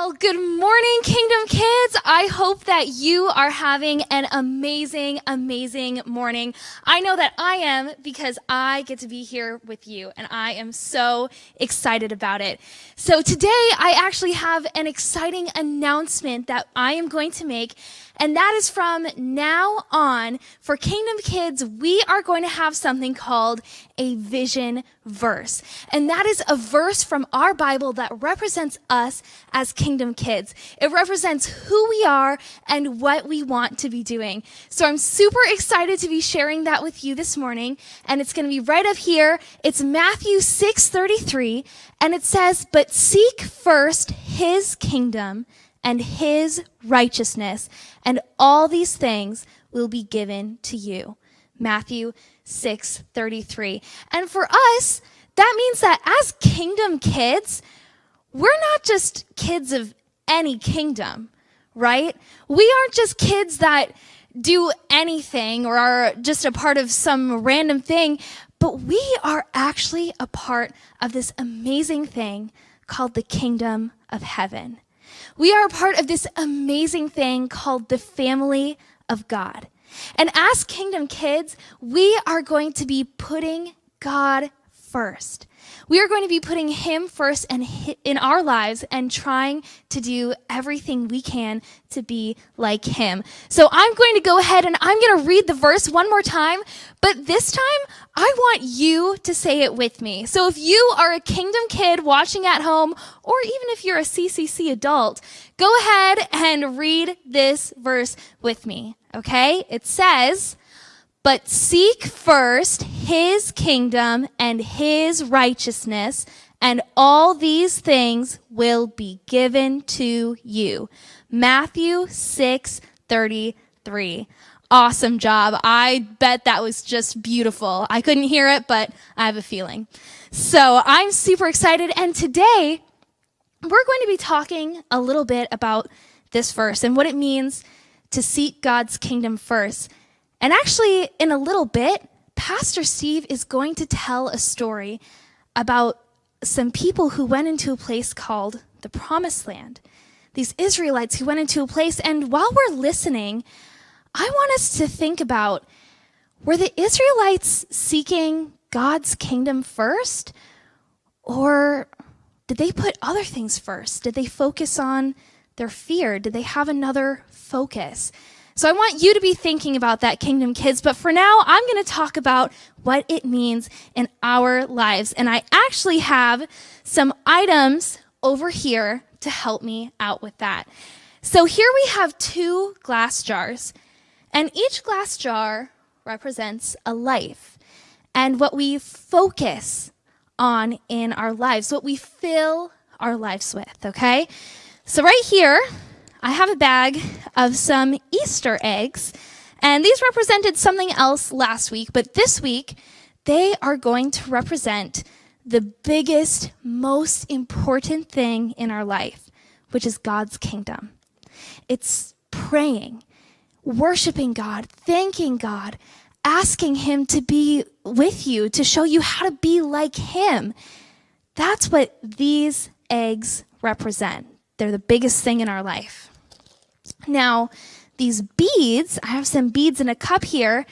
Well, good morning, Kingdom Kids. I hope that you are having an amazing, amazing morning. I know that I am because I get to be here with you, and I am so excited about it. So today, I actually have an exciting announcement that I am going to make, and that is from now on, for Kingdom Kids, we are going to have something called a vision verse. And that is a verse from our Bible that represents us as Kingdom Kids. It represents who we are and what we want to be doing. So I'm super excited to be sharing that with you this morning. And it's going to be right up here. It's Matthew 6:33. And it says, "But seek first his kingdom and his righteousness, and all these things will be given to you." Matthew 6:33. And for us, that means that as Kingdom Kids, we're not just kids of any kingdom, right? We aren't just kids that do anything or are just a part of some random thing, but we are actually a part of this amazing thing called the kingdom of heaven. We are a part of this amazing thing called the family of God. And as Kingdom Kids, we are going to be putting God first. We are going to be putting him first in our lives and trying to do everything we can to be like him. So I'm going to go ahead and I'm going to read the verse one more time, but this time I want you to say it with me. So if you are a Kingdom Kid watching at home, or even if you're a CCC adult, go ahead and read this verse with me, okay? It says, "But seek first his kingdom and his righteousness, and all these things will be given to you." Matthew 6:33. Awesome job. I bet that was just beautiful. I couldn't hear it, but I have a feeling. So I'm super excited. And today, we're going to be talking a little bit about this verse and what it means to seek God's kingdom first. And actually, in a little bit, Pastor Steve is going to tell a story about some people who went into a place called the Promised Land. These Israelites who went into a place, and while we're listening, I want us to think about, were the Israelites seeking God's kingdom first? Or did they put other things first? Did they focus on their fear? Did they have another focus? So I want you to be thinking about that, Kingdom Kids. But for now, I'm going to talk about what it means in our lives. And I actually have some items over here to help me out with that. So here we have 2 glass jars. And each glass jar represents a life. And what we focus on in our lives, what we fill our lives with, okay? So right here, I have a bag of some Easter eggs, and these represented something else last week, but this week, they are going to represent the biggest, most important thing in our life, which is God's kingdom. It's praying, worshiping God, thanking God, asking him to be with you, to show you how to be like him. That's what these eggs represent. They're the biggest thing in our life. Now, these beads, I have some beads in a cup here,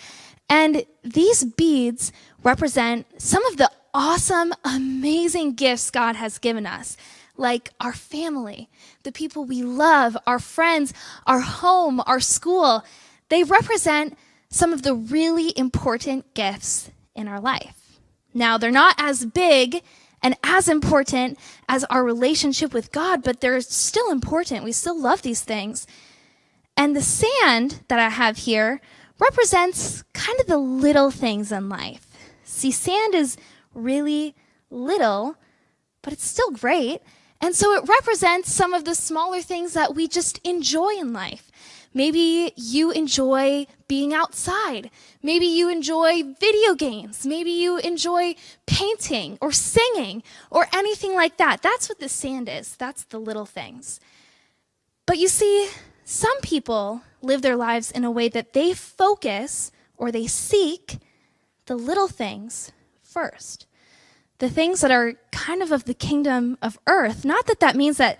and these beads represent some of the awesome, amazing gifts God has given us, like our family, the people we love, our friends, our home, our school. They represent some of the really important gifts in our life. Now, they're not as big and as important as our relationship with God, but they're still important. We still love these things. And the sand that I have here represents kind of the little things in life. See, sand is really little, but it's still great. And so it represents some of the smaller things that we just enjoy in life. Maybe you enjoy being outside. Maybe you enjoy video games. Maybe you enjoy painting or singing or anything like that. That's what the sand is. That's the little things. But you see, some people live their lives in a way that they focus or they seek the little things first. The things that are kind of the kingdom of earth. Not that that means that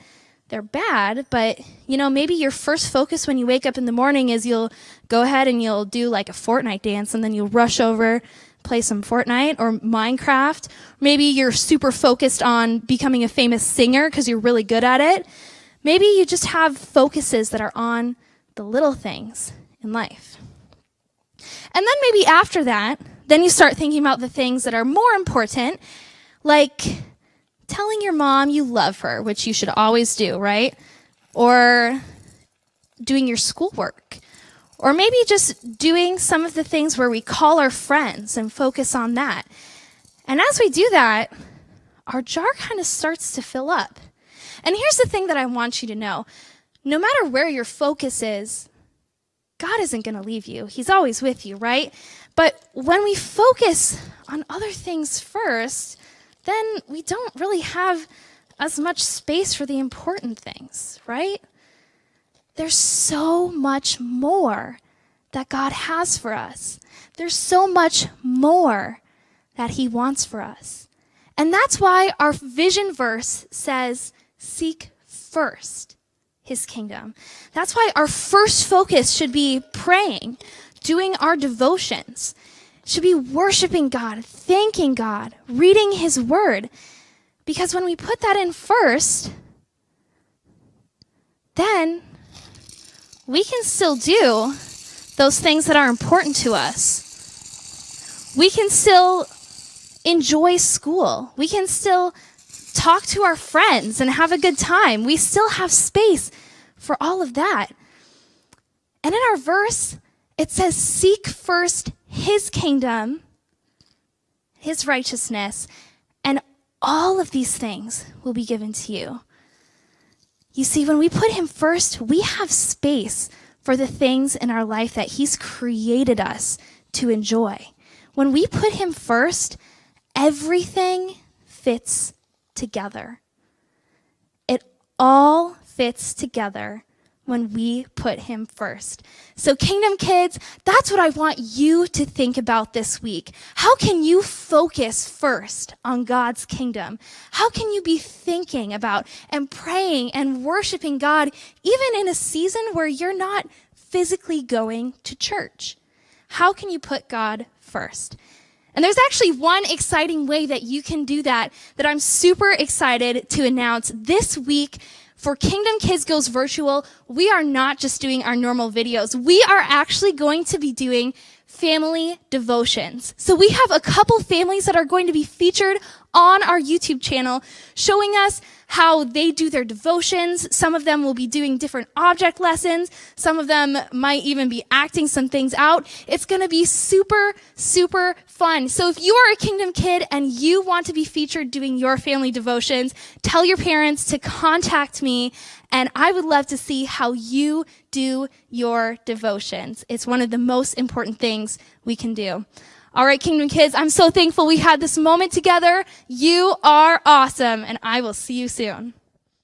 they're bad, but maybe your first focus when you wake up in the morning is you'll go ahead and you'll do like a Fortnite dance, and then you'll rush over, play some Fortnite or Minecraft. Maybe you're super focused on becoming a famous singer because you're really good at it. Maybe you just have focuses that are on the little things in life. And then maybe after that, then you start thinking about the things that are more important, like telling your mom you love her, which you should always do, right? Or doing your schoolwork. Or maybe just doing some of the things where we call our friends and focus on that. And as we do that, our jar kind of starts to fill up. And here's the thing that I want you to know. No matter where your focus is, God isn't going to leave you. He's always with you, right? But when we focus on other things first, then we don't really have as much space for the important things, right? There's so much more that God has for us. There's so much more that he wants for us. And that's why our vision verse says, seek first his kingdom. That's why our first focus should be praying, doing our devotions, should be worshiping God, thanking God, reading his word. Because when we put that in first, then we can still do those things that are important to us. We can still enjoy school. We can still talk to our friends and have a good time. We still have space for all of that. And in our verse, it says, seek first his kingdom, his righteousness, and all of these things will be given to you. You see, when we put him first, we have space for the things in our life that he's created us to enjoy. When we put him first, everything fits together. It all fits together when we put him first. So Kingdom Kids, that's what I want you to think about this week. How can you focus first on God's kingdom? How can you be thinking about and praying and worshiping God even in a season where you're not physically going to church? How can you put God first? And there's actually one exciting way that you can do that I'm super excited to announce this week. For Kingdom Kids Goes Virtual, we are not just doing our normal videos. We are actually going to be doing family devotions. So we have a couple families that are going to be featured on our YouTube channel, showing us how they do their devotions. Some of them will be doing different object lessons. Some of them might even be acting some things out. It's going to be super, super fun. So if you are a Kingdom Kid and you want to be featured doing your family devotions, tell your parents to contact me, and I would love to see how you do your devotions. It's one of the most important things we can do. All right, Kingdom Kids, I'm so thankful we had this moment together. You are awesome, and I will see you soon.